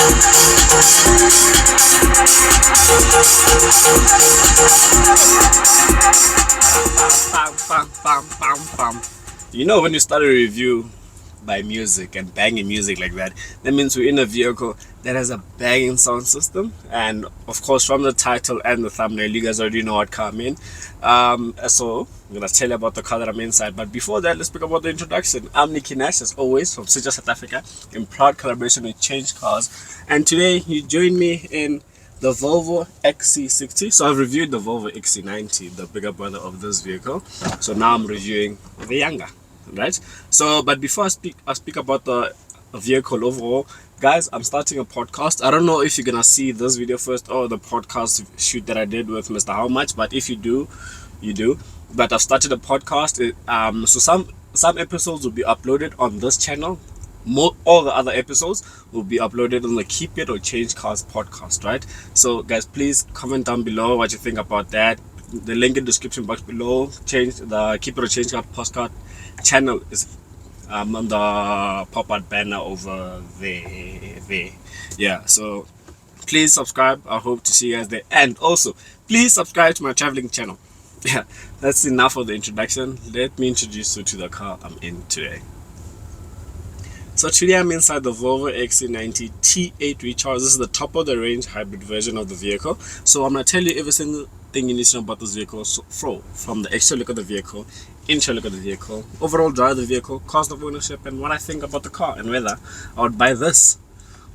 Bam, bam, bam, bam, bam. You know, when you start a review by music and banging music like that, that means we're in a vehicle that has a banging sound system. And of course, from the title and the thumbnail, you guys already know what car I'm in. So I'm gonna tell you about the car that I'm inside. But before that, let's speak about the introduction. I'm Nicky Nash, as always, from City, South Africa, in proud collaboration with Change Cars. And today, you join me in the Volvo XC-60. So I've reviewed the Volvo XC-90, the bigger brother of this vehicle. So now I'm reviewing the younger, right? So, but before I speak about the vehicle overall, guys, I'm starting a podcast. I don't know if you're gonna see this video first or the podcast shoot that I did with Mr. How Much, but if you do, you do. But I've started a podcast. So some episodes will be uploaded on this channel. All the other episodes will be uploaded on the Keep It or Change Cars podcast, right? So guys, please comment down below what you think about that. The link in the description box below. The Keep It or Change Cars podcast channel is on the pop-out banner over there. Yeah, so please subscribe. I hope to see you guys there. And also, please subscribe to my traveling channel. Yeah, that's enough of the introduction. Let me introduce you to the car I'm in today. So today I'm inside the Volvo XC90 T8 Recharge. This is the top of the range hybrid version of the vehicle. So I'm going to tell you every single thing you need to know about this vehicle. So from the exterior look of the vehicle, interior look of the vehicle, overall drive of the vehicle, cost of ownership, and what I think about the car, and whether I would buy this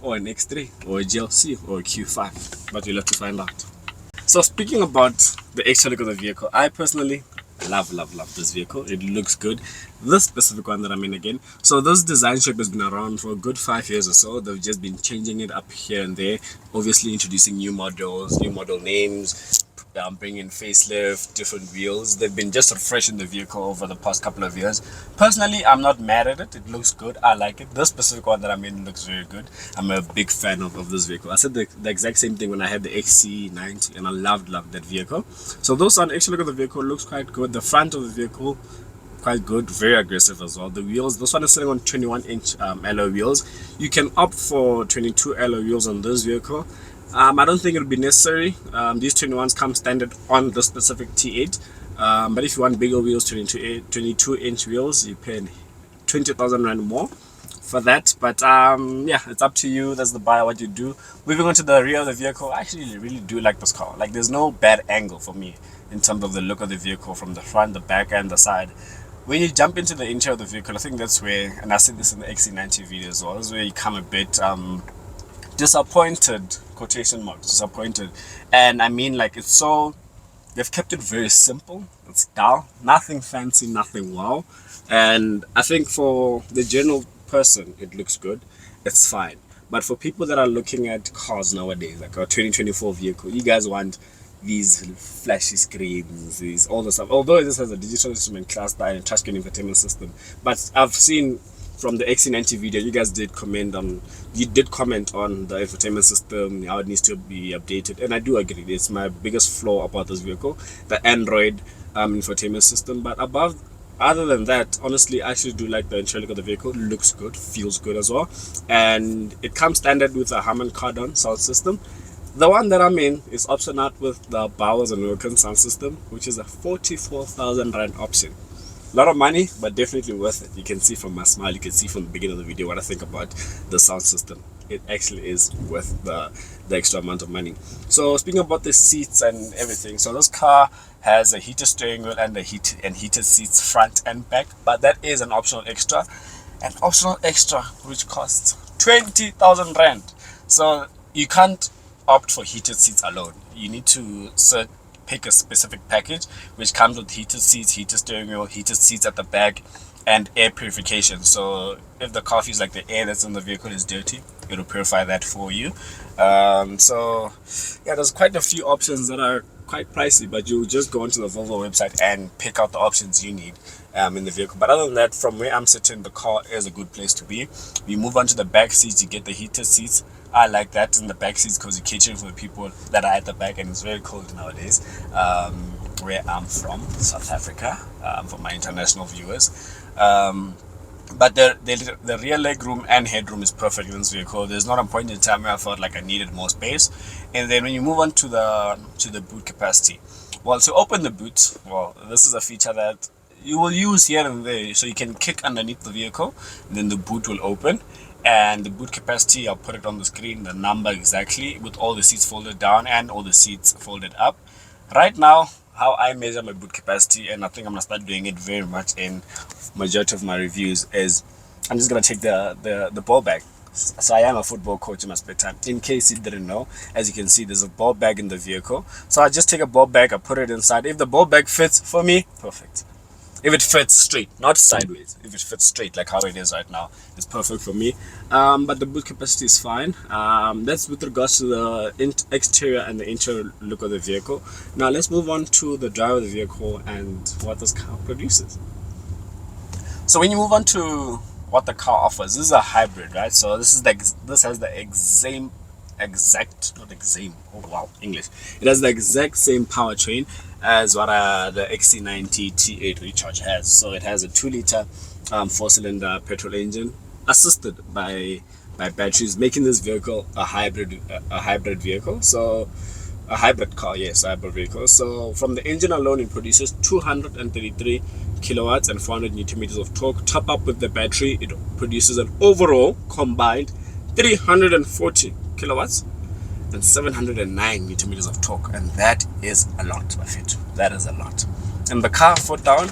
or an X3 or a GLC or a Q5. But you'll have to find out. So speaking about the exterior look of the vehicle, I personally love this vehicle. It looks good. This specific one that I'm in again, so this design shape has been around for a good 5 years or so. They've just been changing it up here and there, obviously introducing new models, new model names, bringing facelift, different wheels. They've been just refreshing the vehicle over the past couple of years. Personally, I'm not mad at it. It looks good. I like it. This specific one that I'm in looks very good. I'm a big fan of this vehicle. I said the exact same thing when I had the XC90, and I loved that vehicle. So those on actually look at the vehicle, looks quite good. The front of the vehicle, quite good, very aggressive as well. The wheels, this one is sitting on 21-inch alloy wheels. You can opt for 22 alloy wheels on this vehicle. I don't think it'll be necessary. These 21s come standard on the specific T8. But if you want bigger wheels, 22-inch wheels, you pay 20,000 rand more for that. But yeah, it's up to you. That's the buyer, what you do. Moving on to the rear of the vehicle, I actually really do like this car. Like, there's no bad angle for me in terms of the look of the vehicle from the front, the back, and the side. When you jump into the interior of the vehicle, I think that's where, and I said this in the XC90 video as well, that's where you come a bit disappointed, quotation marks, disappointed. And I mean, like, it's so, they've kept it very simple. It's dull, nothing fancy, nothing wow. And I think for the general person, it looks good, it's fine. But for people that are looking at cars nowadays, like a 2024 vehicle, you guys want these flashy screens, these all the stuff. Although this has a digital instrument cluster and a touchscreen infotainment system, but I've seen from the XC90 video, you guys did comment on the infotainment system, how it needs to be updated, and I do agree. It's my biggest flaw about this vehicle, the Android infotainment system. But other than that, honestly, I actually do like the interior look of the vehicle. It looks good, feels good as well, and it comes standard with a Harman Kardon sound system. The one that I'm in is option out with the Bowers and Wilkins sound system, which is a 44,000 rand option. A lot of money, but definitely worth it. You can see from my smile, you can see from the beginning of the video what I think about the sound system. It actually is worth the extra amount of money. So speaking about the seats and everything, so this car has a heated steering wheel and heated seats front and back, but that is an optional extra. An optional extra which costs 20,000 rand. So you can't opt for heated seats alone. You need to pick a specific package which comes with heated seats, heated steering wheel, heated seats at the back, and air purification. So if the car feels like the air that's in the vehicle is dirty, it'll purify that for you. So yeah, there's quite a few options that are quite pricey, but you just go onto the Volvo website and pick out the options you need in the vehicle. But other than that, from where I'm sitting, the car is a good place to be. We move on to the back seats. You get the heated seats. I like that in the back seats because you cater for the people that are at the back, and it's very cold nowadays where I'm from, South Africa, for my international viewers. But the rear leg room and headroom is perfect in this vehicle. There's not a point in time where I felt like I needed more space. And then when you move on to the boot capacity, well, to open the boot, well, this is a feature that you will use here and there. So you can kick underneath the vehicle, and then the boot will open. And the boot capacity, I'll put it on the screen, the number exactly, with all the seats folded down and all the seats folded up. Right now, how I measure my boot capacity, and I think I'm gonna start doing it very much in majority of my reviews, is I'm just gonna take the ball bag. So I am a football coach in my spare time, in case you didn't know. As you can see, there's a ball bag in the vehicle, so I just take a ball bag, I put it inside. If the ball bag fits for me, perfect. If it fits straight, not sideways, if it fits straight like how it is right now, it's perfect for me. But the boot capacity is fine. That's with regards to the exterior and the interior look of the vehicle. Now let's move on to the drive of the vehicle and what this car produces. So when you move on to what the car offers, this is a hybrid, right? So this has the it has the exact same powertrain as what the XC-90 T8 Recharge has. So it has a 2-liter 4-cylinder petrol engine assisted by batteries, making this vehicle a hybrid vehicle. So a hybrid car, yes, a hybrid vehicle. So from the engine alone, it produces 233 kilowatts and 400 newton meters of torque. Top up with the battery, it produces an overall combined 340 kilowatts and 709 newton meters of torque, and that is a lot, my friend. That is a lot. And the car, foot down,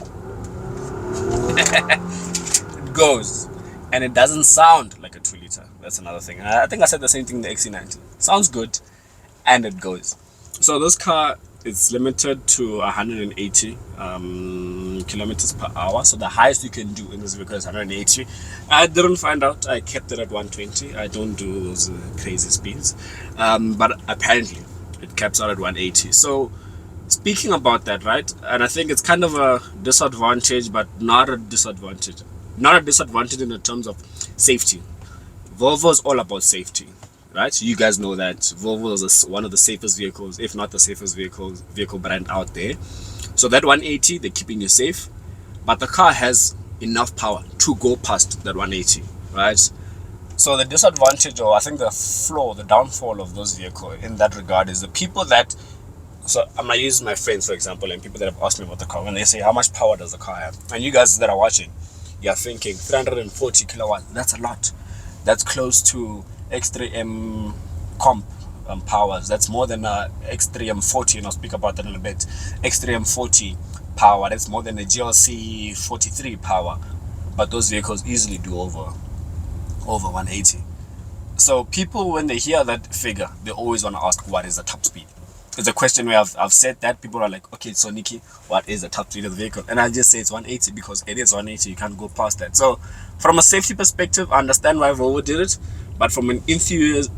it goes, and it doesn't sound like a 2-liter. That's another thing. And I think I said the same thing in the XC-90. Sounds good, and it goes. So this car is limited to 180 kilometers per hour. So the highest you can do in this vehicle is 180. I didn't find out. I kept it at 120. I don't do those crazy speeds. But apparently it caps out at 180. So speaking about that, right? And I think it's kind of a disadvantage, but not a disadvantage. Not a disadvantage in the terms of safety. Volvo is all about safety. Right, you guys know that Volvo is one of the safest vehicles, if not the safest vehicle brand out there. So that 180, they're keeping you safe, but the car has enough power to go past that 180, right? So the disadvantage, or I think the downfall of those vehicles in that regard is the people that, so I'm gonna use my friends for example, and people that have asked me about the car, when they say how much power does the car have, and you guys that are watching, you're thinking 340 kilowatts, that's a lot. That's close to X3M comp powers. That's more than X3M40, and I'll speak about that in a bit. X3M40 power, that's more than a GLC 43 power, but those vehicles easily do over 180. So people, when they hear that figure, they always want to ask, what is the top speed? It's a question where I've said that, people are like, okay, so Nikki, what is the top speed of the vehicle? And I just say it's 180 because it is 180, you can't go past that. So from a safety perspective, I understand why Volvo did it, but from an enthusiast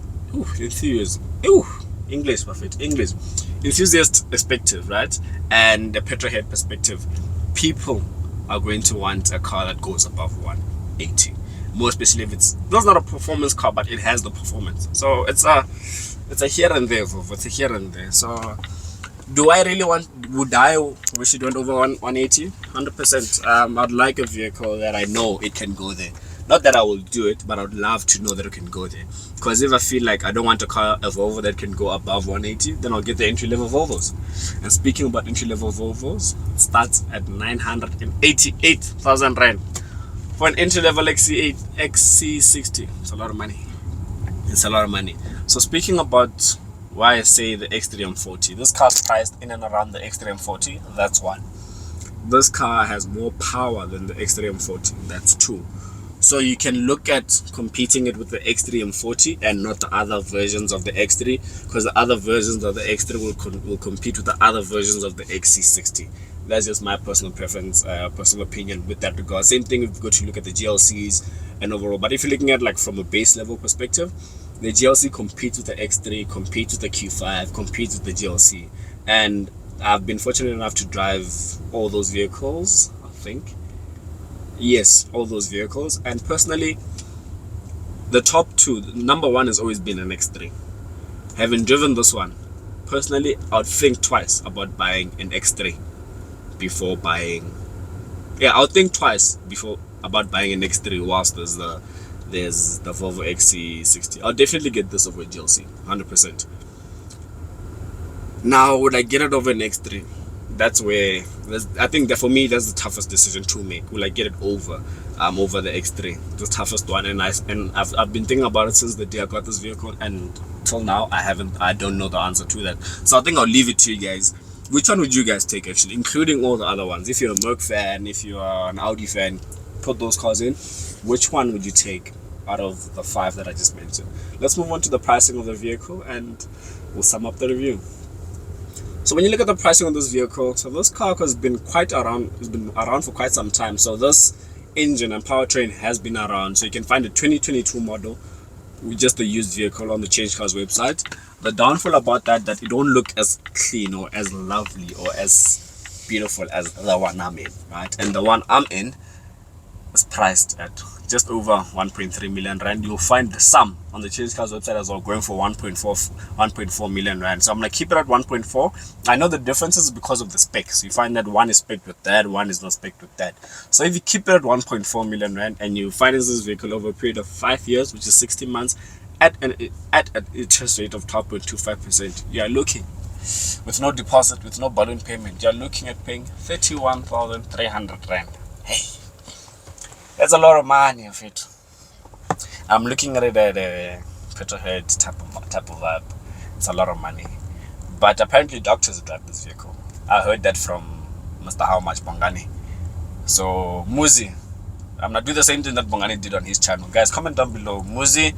perspective, right, and a petrolhead perspective, people are going to want a car that goes above 180. More especially if it's not a performance car, but it has the performance. So it's a here and there, Volvo. It's a here and there. So do I really would I wish it went over 180? 100%. I'd like a vehicle that I know it can go there. Not that I will do it, but I would love to know that it can go there. Because if I feel like I don't want a Volvo that can go above 180, then I'll get the entry-level Volvos. And speaking about entry-level Volvos, it starts at 988,000 Rand. For an entry-level XC60, it's a lot of money. It's a lot of money. So speaking about why I say the X3M40, this car is priced in and around the X3M40. That's one. This car has more power than the X3M40. That's two. So you can look at competing it with the X3M40 and not the other versions of the X3, because the other versions of the X3 will compete with the other versions of the XC60. That's just my personal preference, personal opinion with that regard. Same thing if you go to look at the GLCs and overall. But if you're looking at like from a base level perspective, the GLC competes with the X3, competes with the Q5, competes with the GLC. And I've been fortunate enough to drive all those vehicles, I think. Yes, all those vehicles. And personally, the top two, number one has always been an X3. Having driven this one, personally, I would think twice about buying an X3 before buying... Yeah, I would think twice about buying an X3 whilst there's the Volvo XC-60. I'll definitely get this over a GLC, 100%. Now, would I get it over an X3? That's where I think that for me that's the toughest decision to make. Will I get it over the X3? The toughest one, and I've been thinking about it since the day I got this vehicle, and till now I don't know the answer to that. So I think I'll leave it to you guys. Which one would you guys take, actually, including all the other ones? If you're a Merc fan, if you are an Audi fan, put those cars in. Which one would you take out of the 5 that I just mentioned? Let's move on to the pricing of the vehicle and we'll sum up the review. So when you look at the pricing of this vehicle, so this car has been around for quite some time. So this engine and powertrain has been around. So you can find a 2022 model with just the used vehicle on the Change Cars website. The downfall about that it don't look as clean or as lovely or as beautiful as the one I'm in, right? And the one I'm in is priced at just over 1.3 million rand. You'll find some on the Change Cars website as well, going for 1.4 million rand. So I'm gonna keep it at 1.4. I know the difference is because of the specs. You find that one is spec'd with that, one is not spec'd with that. So if you keep it at 1.4 million rand and you finance this vehicle over a period of 5 years, which is 60 months, at an interest rate of 12.25%, you are looking, with no deposit, with no balloon payment, you're looking at paying 31,300 rand. Hey, that's a lot of money of it. I'm looking at it at a petrol head type of vibe. It's a lot of money. But apparently doctors drive this vehicle. I heard that from Mr. How Much Bongani. So Muzi, I'm gonna do the same thing that Bongani did on his channel. Guys, comment down below. Muzi,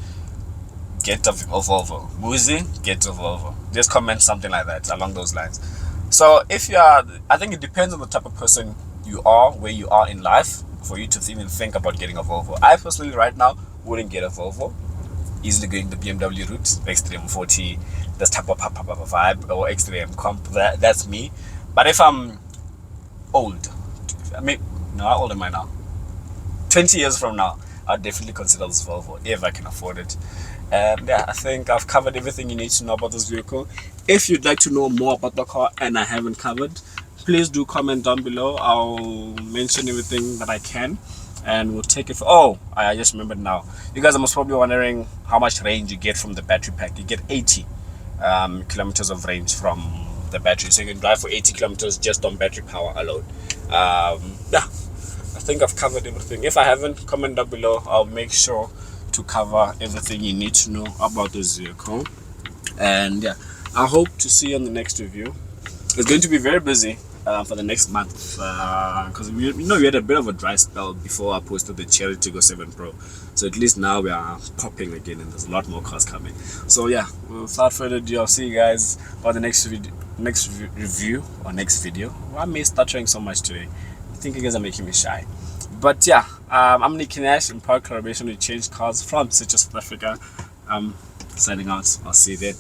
get a Volvo. Muzi, get a Volvo. Just comment something like that, along those lines. So if you are, I think it depends on the type of person you are, where you are in life, for you to even think about getting a Volvo. I personally right now wouldn't get a Volvo. Easily going the BMW route, X3 M40, this type of vibe, or X3 M Comp. That's me. But if I'm old, how old am I now? 20 years from now, I'll definitely consider this Volvo if I can afford it. And yeah, I think I've covered everything you need to know about this vehicle. If you'd like to know more about the car and I haven't covered, please do comment down below. I'll mention everything that I can and we'll take it for, oh, I just remembered now. You guys are most probably wondering how much range you get from the battery pack. You get 80 kilometers of range from the battery, so you can drive for 80 kilometers just on battery power alone. Yeah, I think I've covered everything. If I haven't, comment down below. I'll make sure to cover everything you need to know about this vehicle. And yeah, I hope to see you on the next review. It's going to be very busy for the next month because we had a bit of a dry spell before I posted the Cherry Tiggo 7 Pro. So at least now we are popping again and there's a lot more cars coming. So yeah, without further ado, I'll see you guys on the next review or next video. I may start trying so much today. I think you guys are making me shy. But yeah, I'm Nick Nash in power collaboration with Change Cars from South Africa. Signing out. I'll see you there.